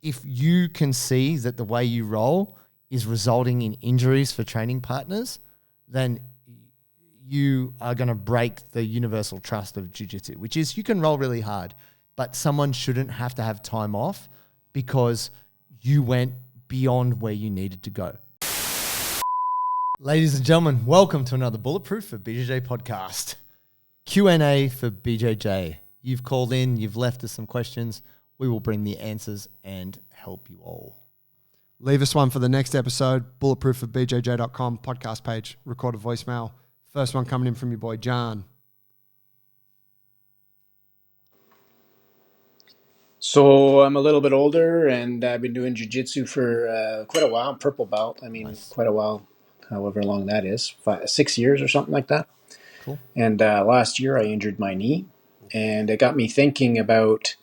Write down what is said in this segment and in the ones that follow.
if you can see that the way you roll is resulting in injuries for training partners, then you are going to break the universal trust of jiu-jitsu, which is you can roll really hard, but someone shouldn't have to have time off because you went beyond where you needed to go. Ladies and gentlemen, welcome to another Bulletproof for BJJ podcast. Q&A for BJJ. You've called in, you've left us some questions. We will bring the answers and help you all. Leave us one for the next episode, bulletproofforbjj.com, podcast page, record a voicemail. First one coming in from your boy, John. So I'm a little bit older and I've been doing jiu-jitsu for quite a while, purple belt. Nice. Quite a while, however long that is, 6 years or something like that. Cool. And last year I injured my knee and it got me thinking about,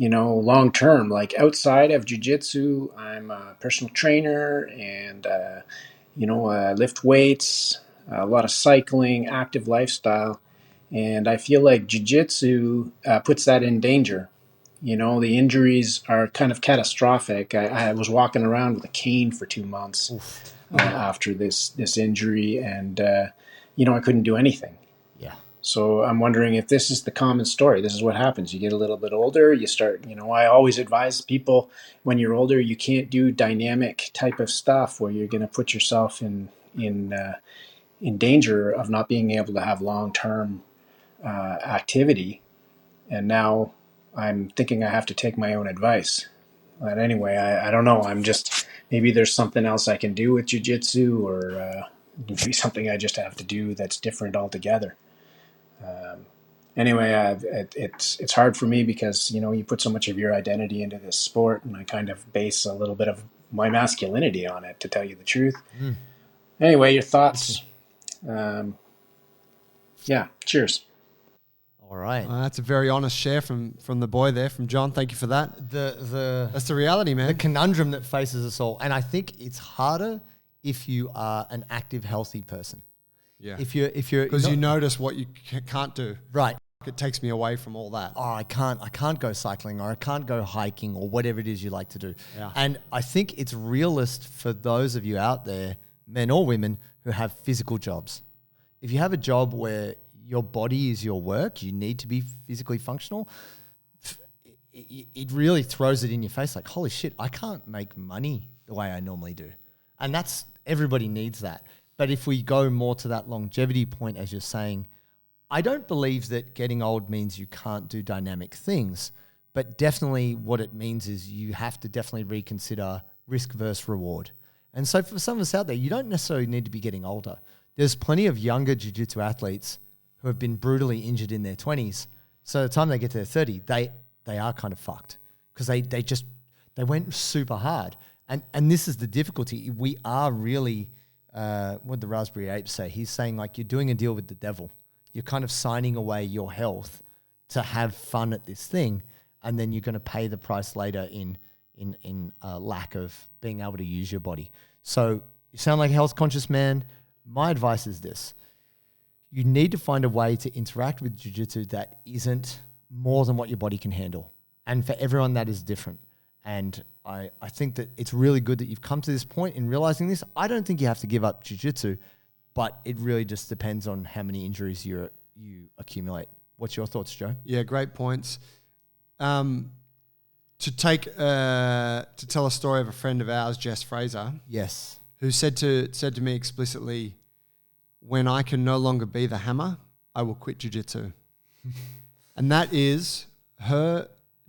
long term, like outside of jiu-jitsu, I'm a personal trainer and, I lift weights, a lot of cycling, active lifestyle. And I feel like jiu-jitsu puts that in danger. The injuries are kind of catastrophic. I was walking around with a cane for 2 months after this injury, and I couldn't do anything. Yeah. So I'm wondering if this is the common story. This is what happens. You get a little bit older. You start. I always advise people when you're older, you can't do dynamic type of stuff where you're going to put yourself in danger of not being able to have long-term activity. And now I'm thinking I have to take my own advice. But anyway, I don't know. Maybe there's something else I can do with jiu-jitsu or maybe something I just have to do that's different altogether. It's hard for me because, you put so much of your identity into this sport and I kind of base a little bit of my masculinity on it, to tell you the truth. Mm. Anyway, your thoughts. Cheers. All right. That's a very honest share from the boy there, from John. Thank you for that. That's the reality, man. The conundrum that faces us all. And I think it's harder if you are an active, healthy person. Yeah. If you're because you notice what you can't do. Right. It takes me away from all that. Oh, I can't go cycling, or I can't go hiking, or whatever it is you like to do. Yeah. And I think it's realist for those of you out there, men or women, who have physical jobs. If you have a job where your body is your work, you need to be physically functional, it really throws it in your face like, holy shit, I can't make money the way I normally do. And everybody needs that. But if we go more to that longevity point, as you're saying, I don't believe that getting old means you can't do dynamic things, but definitely what it means is you have to definitely reconsider risk versus reward. And so for some of us out there, you don't necessarily need to be getting older. There's plenty of younger jiu-jitsu athletes who have been brutally injured in their 20s. So by the time they get to their 30, they are kind of fucked because they went super hard. And this is the difficulty. We are really, what did the Raspberry Ape say? He's saying like you're doing a deal with the devil. You're kind of signing away your health to have fun at this thing, and then you're going to pay the price later in lack of being able to use your body. So you sound like a health conscious man. My advice is this. You need to find a way to interact with jiu-jitsu that isn't more than what your body can handle. And for everyone, that is different. And I think that it's really good that you've come to this point in realizing this. I don't think you have to give up jiu-jitsu, but it really just depends on how many injuries you accumulate. What's your thoughts, Joe? Yeah, great points. To tell a story of a friend of ours, Jess Fraser. Yes. Who said to me explicitly, when I can no longer be the hammer, I will quit jiu-jitsu. And that is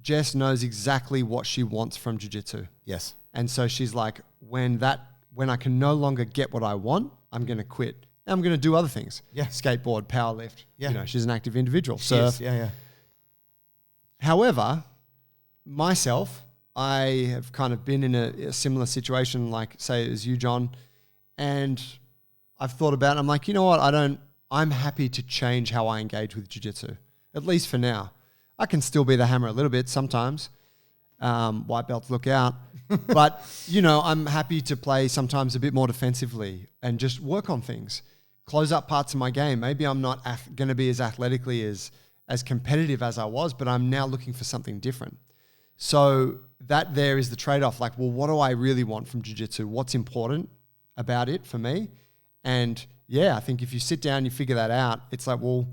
Jess knows exactly what she wants from jiu-jitsu. Yes. And so she's like, when I can no longer get what I want, I'm going to quit. And I'm going to do other things. Yeah. Skateboard, powerlift. Yeah. She's an active individual. Surf. Yeah. However, myself, I have kind of been in a similar situation, like say as you, John, and I've thought about it. I'm like, you know what? I'm happy to change how I engage with jiu-jitsu, at least for now. I can still be the hammer a little bit sometimes. White belts look out. But, I'm happy to play sometimes a bit more defensively and just work on things, close up parts of my game. Maybe I'm not going to be as athletically as competitive as I was, but I'm now looking for something different. So that there is the trade-off. Like, well, what do I really want from jiu-jitsu? What's important about it for me? And yeah, I think if you sit down, you figure that out, it's like, well,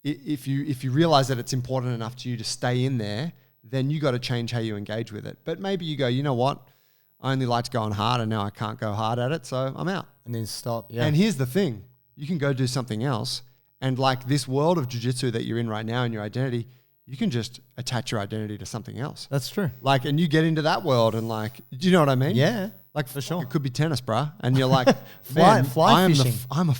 if you realize that it's important enough to you to stay in there, then you got to change how you engage with it. But maybe you go, you know what? I only liked going hard and now I can't go hard at it, so I'm out. And then stop. Yeah. And here's the thing. You can go do something else. And like this world of jiu-jitsu that you're in right now and your identity, you can just attach your identity to something else. That's true. Like, and you get into that world and like, do you know what I mean? Yeah. Like for sure. It could be tennis, bruh. And you're like, fly fishing. I'm a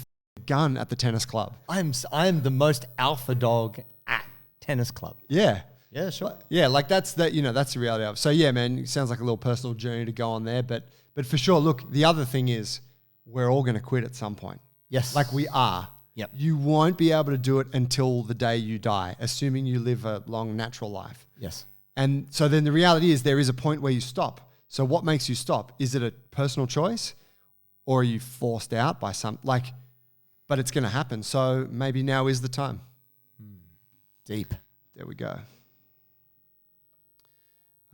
gun at the tennis club. I am the most alpha dog at tennis club. Yeah. Yeah, sure. Yeah, like that's the reality of it. So yeah, man, it sounds like a little personal journey to go on there. But for sure, look, the other thing is we're all going to quit at some point. Yes. Like we are. Yep. You won't be able to do it until the day you die, assuming you live a long, natural life. Yes. And so then the reality is there is a point where you stop. So what makes you stop? Is it a personal choice or are you forced out by but it's going to happen. So maybe now is the time. Deep. There we go.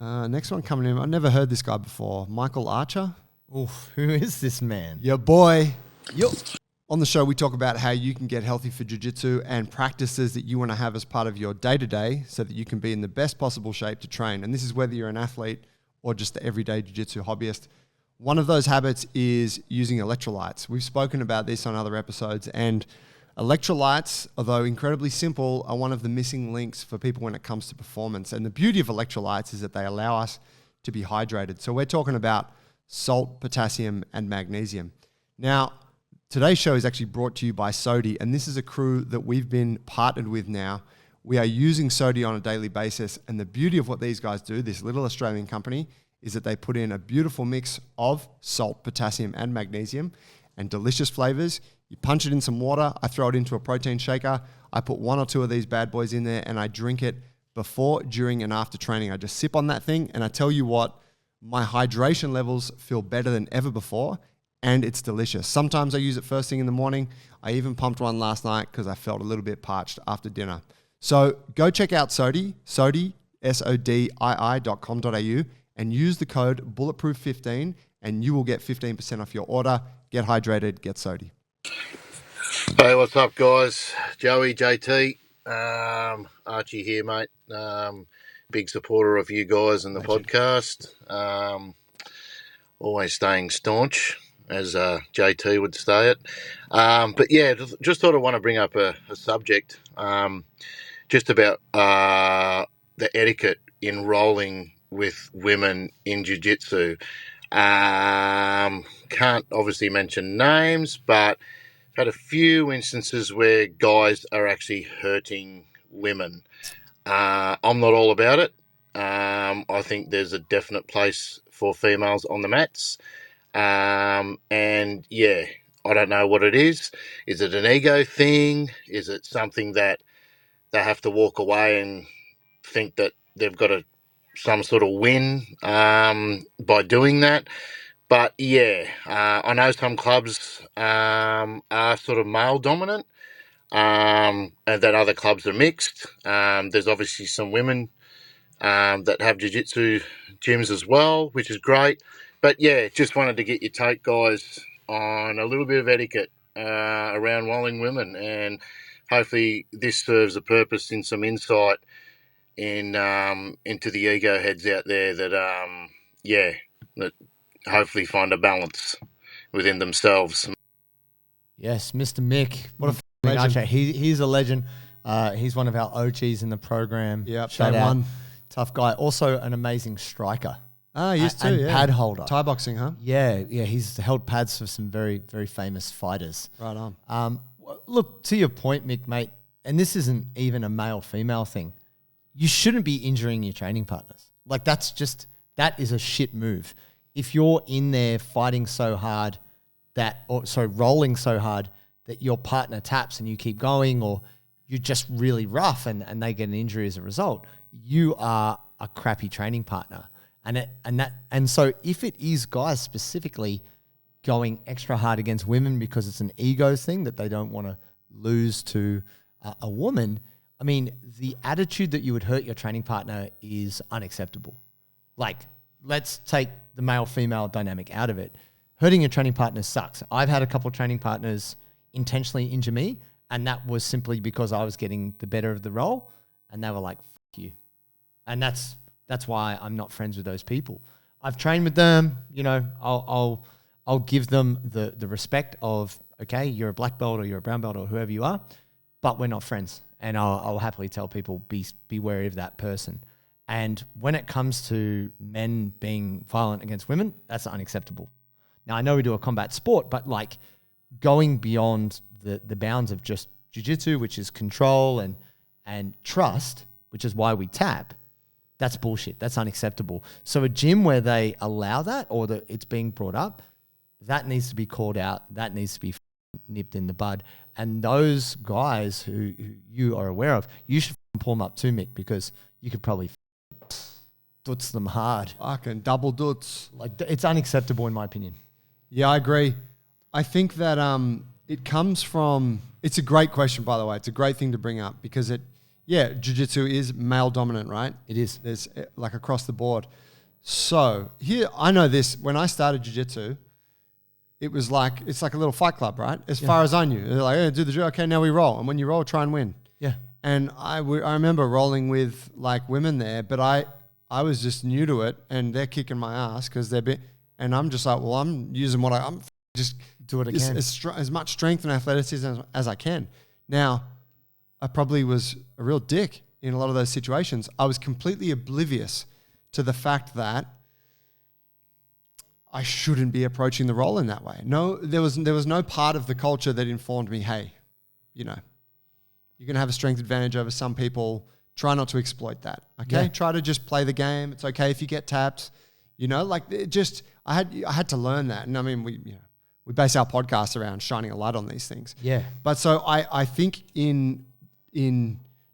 Next one coming in. I've never heard this guy before. Michael Archer. Oof, who is this man? Your boy. Yup. On the show, we talk about how you can get healthy for jiu-jitsu and practices that you want to have as part of your day-to-day so that you can be in the best possible shape to train. And this is whether you're an athlete or just the everyday jiu-jitsu hobbyist. One of those habits is using electrolytes. We've spoken about this on other episodes, and electrolytes, although incredibly simple, are one of the missing links for people when it comes to performance. And the beauty of electrolytes is that they allow us to be hydrated. So we're talking about salt, potassium, and magnesium. Now, today's show is actually brought to you by Sodi, and this is a crew that we've been partnered with now. We are using Sodi on a daily basis, and the beauty of what these guys do, this little Australian company, is that they put in a beautiful mix of salt, potassium, and magnesium, and delicious flavors. You punch it in some water, I throw it into a protein shaker, I put 1 or 2 of these bad boys in there, and I drink it before, during, and after training. I just sip on that thing, and I tell you what, my hydration levels feel better than ever before, and it's delicious. Sometimes I use it first thing in the morning. I even pumped one last night because I felt a little bit parched after dinner. So go check out Sodi, SODII.com.au, and use the code bulletproof15 and you will get 15% off your order. Get hydrated, get Sodi. Hey, what's up, guys? Joey, JT, Archie here, mate. Big supporter of you guys and the podcast. Always staying staunch, as JT would say it. But yeah, just thought I want to bring up a subject just about the etiquette in rolling with women in jiu-jitsu. Can't obviously mention names, but I've had a few instances where guys are actually hurting women. I'm not all about it. I think there's a definite place for females on the mats. And yeah, I don't know what it is. Is it an ego thing? Is it something that they have to walk away and think that they've got some sort of win by doing that? But yeah, I know some clubs are sort of male dominant, and that other clubs are mixed. There's obviously some women that have jiu-jitsu gyms as well, which is great. But yeah, just wanted to get your take, guys, on a little bit of etiquette around rolling women, and hopefully this serves a purpose in some insight into the ego heads out there that that hopefully find a balance within themselves. Yes, Mr. Mick. What a Legend. Archer. He's a legend. He's one of our OGs in the program. Yep, Shout day out. one. Tough guy. Also an amazing striker. He used to, and yeah. pad holder. Thai boxing, huh? Yeah. He's held pads for some very, very famous fighters. Right on. Look, to your point, Mick, mate, and this isn't even a male-female thing. You shouldn't be injuring your training partners. Like that is a shit move. If you're in there fighting so hard rolling so hard that your partner taps and you keep going, or you're just really rough and they get an injury as a result, you are a crappy training partner. And so if it is guys specifically going extra hard against women because it's an ego thing that they don't want to lose to a woman, I mean, the attitude that you would hurt your training partner is unacceptable. Like, let's take the male-female dynamic out of it. Hurting your training partner sucks. I've had a couple of training partners intentionally injure me, and that was simply because I was getting the better of the role, and they were like, "Fuck you," and that's why I'm not friends with those people. I've trained with them. You know, I'll give them the respect of, okay, you're a black belt or you're a brown belt or whoever you are, but we're not friends. And I'll happily tell people be wary of that person. And when it comes to men being violent against women, that's unacceptable. Now, I know we do a combat sport, but like going beyond the bounds of just jiu-jitsu, which is control and trust, which is why we tap, that's bullshit. That's unacceptable. So a gym where they allow that or that it's being brought up, that needs to be called out. That needs to be nipped in the bud. And those guys who you are aware of, you should pull them up too, Mick, because you could probably dutz them hard. Fucking double dutz. Like, it's unacceptable in my opinion. Yeah, I agree. I think that it comes from, it's a great question, by the way. It's a great thing to bring up because jiu-jitsu is male dominant, right? It is. There's like across the board. So here, I know this, when I started jiu-jitsu, it's like a little fight club, right? As far as I knew. They're like, hey, do the drill. Okay, now we roll. And when you roll, try and win. Yeah. And I remember rolling with like women there, but I was just new to it and they're kicking my ass because and I'm just like, well, I'm using I'm just do it again. As much strength and athleticism as I can. Now, I probably was a real dick in a lot of those situations. I was completely oblivious to the fact that I shouldn't be approaching the role in that way. No, there was no part of the culture that informed me, hey, you know, you're going to have a strength advantage over some people. Try not to exploit that. Okay. Yeah. Try to just play the game. It's okay if you get tapped, you know, like it just, I had to learn that. And I mean, we base our podcast around shining a light on these things. Yeah. But so I think in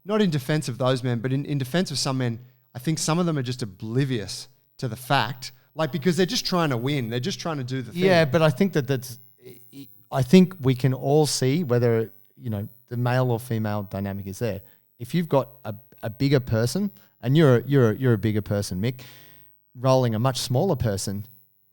not in defense of those men, but in defense of some men, I think some of them are just oblivious to the fact, like, because they're just trying to win. They're just trying to do the thing. Yeah, but I think I think we can all see whether, you know, the male or female dynamic is there. If you've got a bigger person, and you're a bigger person, Mick, rolling a much smaller person,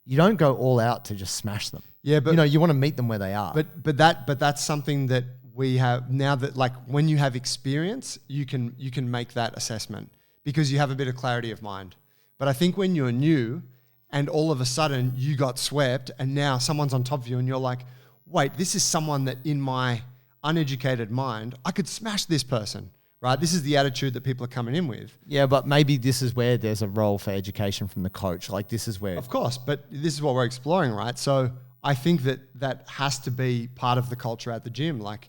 you don't go all out to just smash them. Yeah, but you know, you want to meet them where they are. But that's something that we have now, that like when you have experience, you can make that assessment because you have a bit of clarity of mind. But I think when you're new and all of a sudden you got swept and now someone's on top of you and you're like, wait, this is someone that in my uneducated mind, I could smash this person, right? This is the attitude that people are coming in with. Yeah, but maybe this is where there's a role for education from the coach. Like this is where... Of course, but this is what we're exploring, right? So I think that has to be part of the culture at the gym. Like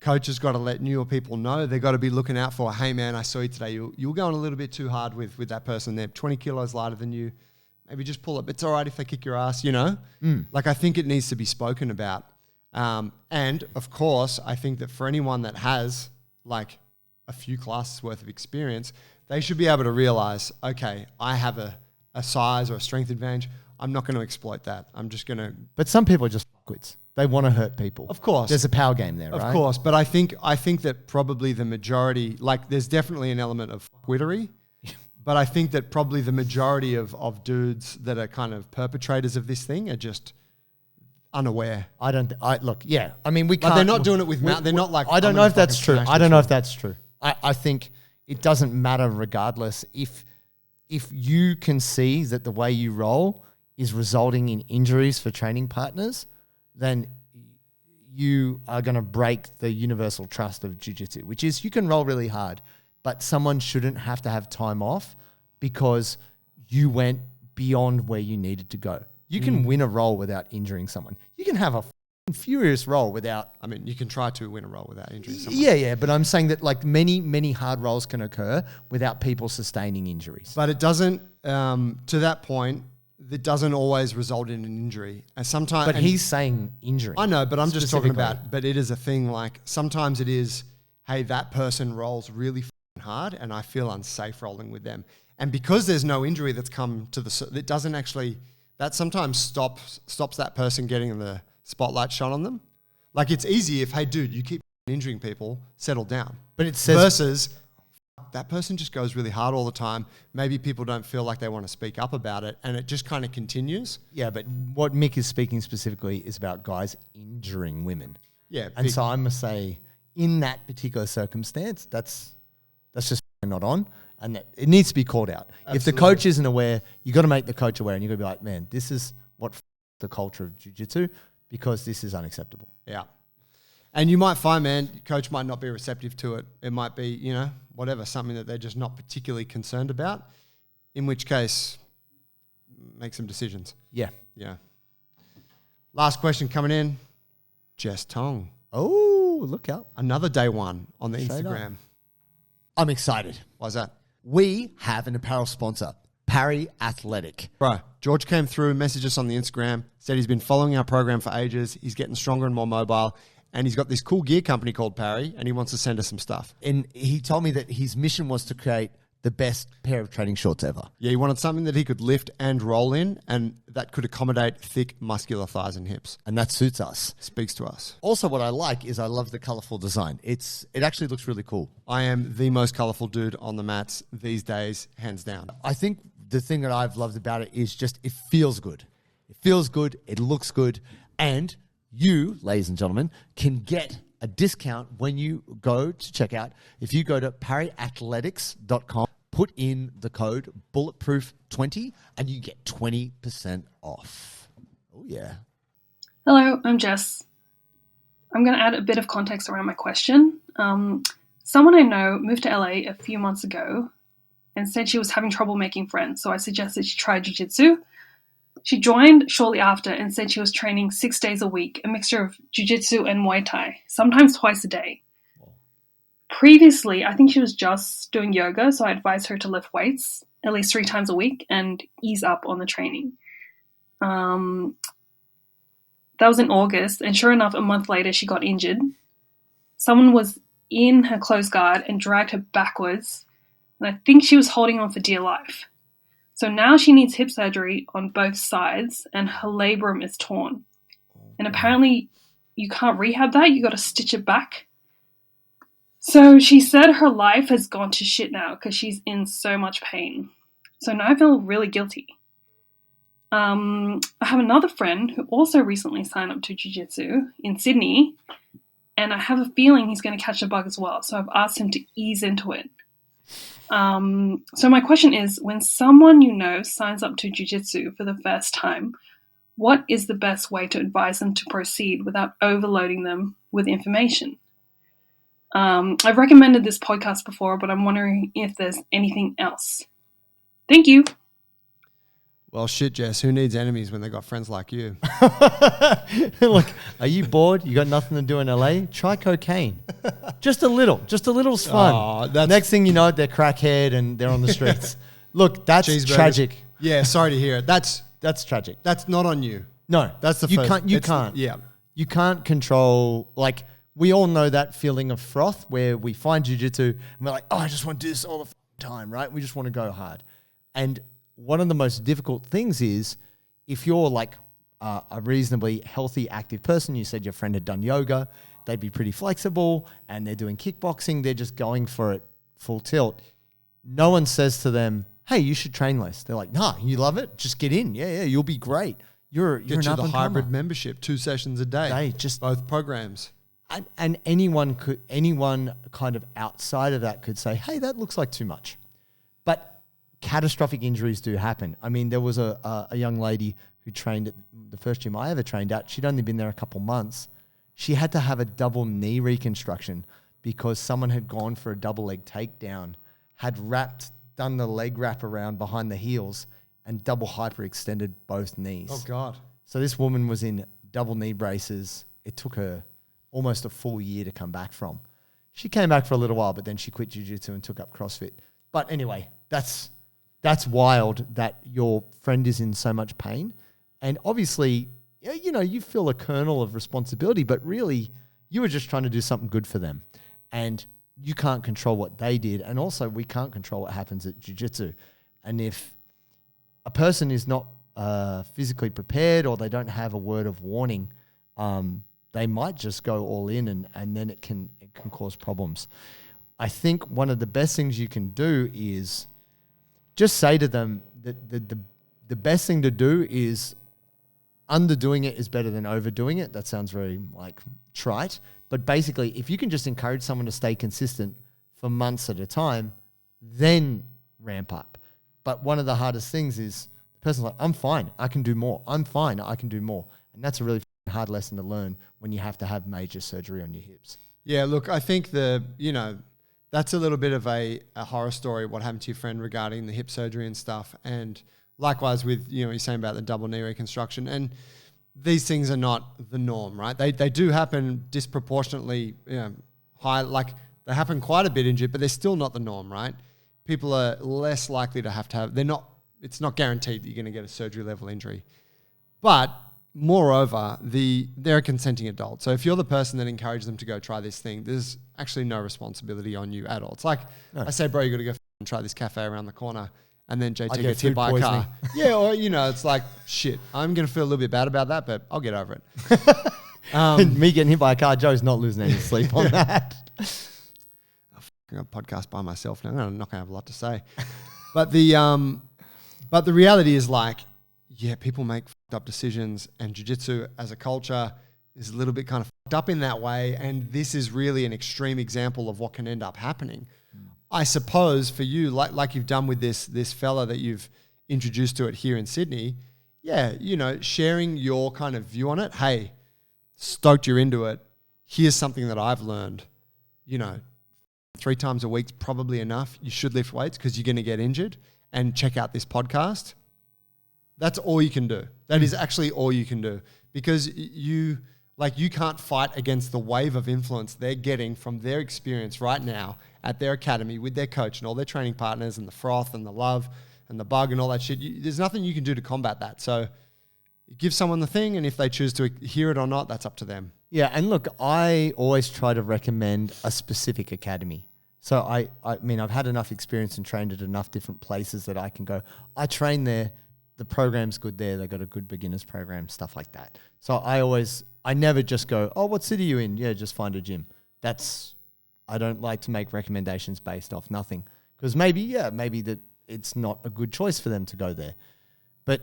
coaches got to let newer people know. They've got to be looking out for, hey man, I saw you today. You were going a little bit too hard with that person. They're 20 kilos lighter than you. Maybe just pull up. It's all right if they kick your ass, you know? Like I think it needs to be spoken about. And of course, I think that for anyone that has like a few classes worth of experience, they should be able to realize, okay, I have a size or a strength advantage. I'm not going to exploit that. I'm just going to... But some people are just fuckwits. They want to hurt people. Of course. There's a power game there, right? Of course. But I think that probably the majority, like there's definitely an element of fuckwittery, but I think that probably the majority of dudes that are kind of perpetrators of this thing are just unaware. Look, yeah. I mean, we can't... Like they're not doing it with... they're not like... I don't know if that's true. I don't know if that's true. I think it doesn't matter regardless. If you can see that the way you roll is resulting in injuries for training partners, then you are going to break the universal trust of jiu-jitsu, which is you can roll really hard, but someone shouldn't have to have time off because you went beyond where you needed to go. You can win a roll without injuring someone. You can have a furious roll without... I mean, you can try to win a roll without injuring someone. Yeah, but I'm saying that like many hard rolls can occur without people sustaining injuries. But it doesn't, to that point, it doesn't always result in an injury. And sometimes... But he's saying injury. I know, but I'm just talking about... But it is a thing like sometimes it is, hey, that person rolls really hard and I feel unsafe rolling with them. And because there's no injury that's come to it doesn't actually... That sometimes stops that person getting the spotlight shone on them. Like it's easy if, hey, dude, you keep injuring people, settle down. But it says Versus that person just goes really hard all the time. Maybe people don't feel like they want to speak up about it, and it just kind of continues. yeah, but what Mick is speaking specifically is about guys injuring women. Yeah. And so I must say, in that particular circumstance, that's just not on, and that it needs to be called out. Absolutely. If the coach isn't aware, you got to make the coach aware, and you got to be like, man, this is what the culture of jiu-jitsu, because this is unacceptable. Yeah. And you might find, man, coach might not be receptive to it. It might be, you know, whatever, something that they're just not particularly concerned about, in which case, make some decisions. Yeah. Yeah. Last question coming in. Jess Tong. Oh, look out. Another day one on the Straight Instagram. up. I'm excited. Why's that? We have an apparel sponsor, Parry Athletic. Bro, George came through, messaged us on the Instagram, said he's been following our program for ages. He's getting stronger and more mobile. And he's got this cool gear company called Parry, and he wants to send us some stuff. And he told me that his mission was to create the best pair of training shorts ever. Yeah, he wanted something that he could lift and roll in, and that could accommodate thick, muscular thighs and hips. And that suits us. Speaks to us. Also, what I like is I love the colorful design. It actually looks really cool. I am the most colorful dude on the mats these days, hands down. I think the thing that I've loved about it is just it feels good. It feels good. It looks good. And you, ladies and gentlemen, can get a discount when you go to checkout. If you go to parryathletics.com, put in the code bulletproof20 and you get 20% off. Oh, yeah. Hello, I'm Jess. I'm going to add a bit of context around my question. Someone I know moved to LA a few months ago and said she was having trouble making friends, so I suggested she try jiu-jitsu. She joined shortly after and said she was training 6 days a week, a mixture of jiu-jitsu and Muay Thai, sometimes twice a day. Previously, I think she was just doing yoga, so I advised her to lift weights at least 3 times a week and ease up on the training. That was in August, and sure enough, a month later, she got injured. Someone was in her closed guard and dragged her backwards, and I think she was holding on for dear life. So now she needs hip surgery on both sides, and her labrum is torn. And apparently you can't rehab that, you got to stitch it back. So she said her life has gone to shit now because she's in so much pain. So now I feel really guilty. I have another friend who also recently signed up to jiu-jitsu in Sydney, and I have a feeling he's going to catch the bug as well. So I've asked him to ease into it. So my question is, when someone you know signs up to jiu-jitsu for the first time, what is the best way to advise them to proceed without overloading them with information? I've recommended this podcast before, but I'm wondering if there's anything else. Thank you. Well, shit, Jess, who needs enemies when they got friends like you? Look, are you bored? You got nothing to do in LA? Try cocaine. Just a little's fun. Oh, Next thing you know, they're crackhead and they're on the streets. Look, that's tragic. Yeah, sorry to hear it. That's tragic. That's not on you. No, That's the you first. can't. You can't. Yeah. You can't control. Like we all know that feeling of froth where we find jiu-jitsu and we're like, oh, I just want to do this all the time, right? We just want to go hard. And one of the most difficult things is if you're like a reasonably healthy, active person, you said your friend had done yoga, they'd be pretty flexible and they're doing kickboxing, they're just going for it full tilt. No one says to them, hey, you should train less. They're like, nah, you love it? Just get in. Yeah, you'll be great. You're Get an you up the and hybrid comer. membership, 2 sessions a day. Just both programs. and anyone kind of outside of that could say, hey, that looks like too much. But catastrophic injuries do happen. I mean, there was a young lady who trained at the first gym I ever trained at. She'd only been there a couple months. She had to have a double knee reconstruction because someone had gone for a double leg takedown, had done the leg wrap around behind the heels and double hyperextended both knees. Oh, God. So this woman was in double knee braces. It took her almost a full year to come back from. She came back for a little while, but then she quit jiu-jitsu and took up CrossFit. But anyway, that's wild that your friend is in so much pain. And obviously, you know, you feel a kernel of responsibility, but really you were just trying to do something good for them. And you can't control what they did. And also we can't control what happens at jiu-jitsu. And if a person is not physically prepared or they don't have a word of warning, they might just go all in and then it can cause problems. I think one of the best things you can do is just say to them that the best thing to do is underdoing it is better than overdoing it. That sounds very like trite, but basically if you can just encourage someone to stay consistent for months at a time, then ramp up. But one of the hardest things is the person's like, I'm fine, I can do more. I'm fine, I can do more. And that's a really hard lesson to learn when you have to have major surgery on your hips. Yeah, look, I think that's a little bit of a horror story, what happened to your friend regarding the hip surgery and stuff. And likewise with, you're saying about the double knee reconstruction. And these things are not the norm, right? They do happen disproportionately high, like they happen quite a bit injured, but they're still not the norm, right? People are less likely to have, it's not guaranteed that you're going to get a surgery level injury. But moreover, they're a consenting adult. So if you're the person that encouraged them to go try this thing, there's actually no responsibility on you at all. It's like, I say, bro, you got to go and try this cafe around the corner. And then JT gets hit by a car. Yeah, or, it's like, shit, I'm going to feel a little bit bad about that, but I'll get over it. Me getting hit by a car, Joe's not losing any sleep on that. I'm going to podcast by myself now. I'm not going to have a lot to say. But the reality is like, yeah, people make fucked up decisions, and jiu-jitsu as a culture is a little bit kind of fucked up in that way. And this is really an extreme example of what can end up happening. I suppose for you, like you've done with this fella that you've introduced to it here in Sydney, yeah, sharing your kind of view on it. Hey, stoked you're into it. Here's something that I've learned. 3 times a week's probably enough. You should lift weights because you're going to get injured, and check out this podcast. That's all you can do. That is actually all you can do, because you can't fight against the wave of influence they're getting from their experience right now at their academy with their coach and all their training partners and the froth and the love and the bug and all that shit. There's nothing you can do to combat that. So give someone the thing, and if they choose to hear it or not, that's up to them. Yeah, and look, I always try to recommend a specific academy. So I mean, I've had enough experience and trained at enough different places that I can go, I train there, the program's good there, they got a good beginners program, stuff like that. So I never just go, oh, what city are you in? Yeah, just find a gym. I don't like to make recommendations based off nothing, because maybe that it's not a good choice for them to go there. But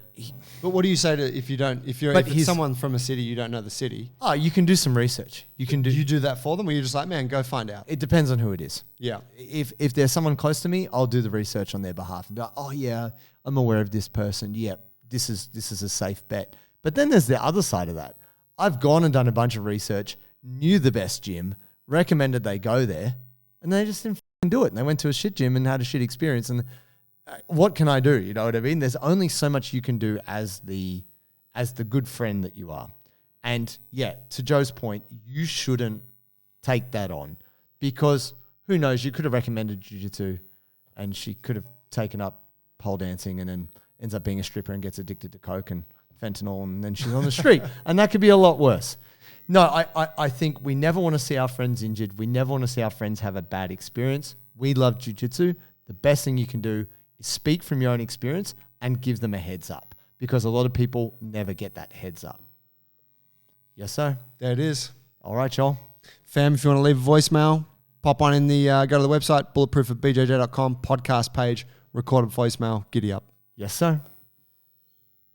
what do you say to if it's someone from a city, you don't know the city? Oh, you can do some research. You do that for them, or you're just like, man, go find out? It depends on who it is. Yeah. If there's someone close to me, I'll do the research on their behalf and be like, oh yeah, I'm aware of this person. Yeah, this is a safe bet. But then there's the other side of that. I've gone and done a bunch of research, knew the best gym, recommended they go there, and they just didn't do it. And they went to a shit gym and had a shit experience. And what can I do? You know what I mean? There's only so much you can do as the good friend that you are. And yeah, to Joe's point, you shouldn't take that on, because who knows, you could have recommended jiu-jitsu and she could have taken up pole dancing and then ends up being a stripper and gets addicted to coke and fentanyl, and then she's on the street. And that could be a lot worse. No, I think we never want to see our friends injured. We never want to see our friends have a bad experience. We love jiu-jitsu. The best thing you can do is speak from your own experience and give them a heads up, because a lot of people never get that heads up. Yes, sir. There it is. All right, y'all. Fam, if you want to leave a voicemail, pop on in go to the website, bulletproofofbjj.com, podcast page, record a voicemail, giddy up. Yes, sir.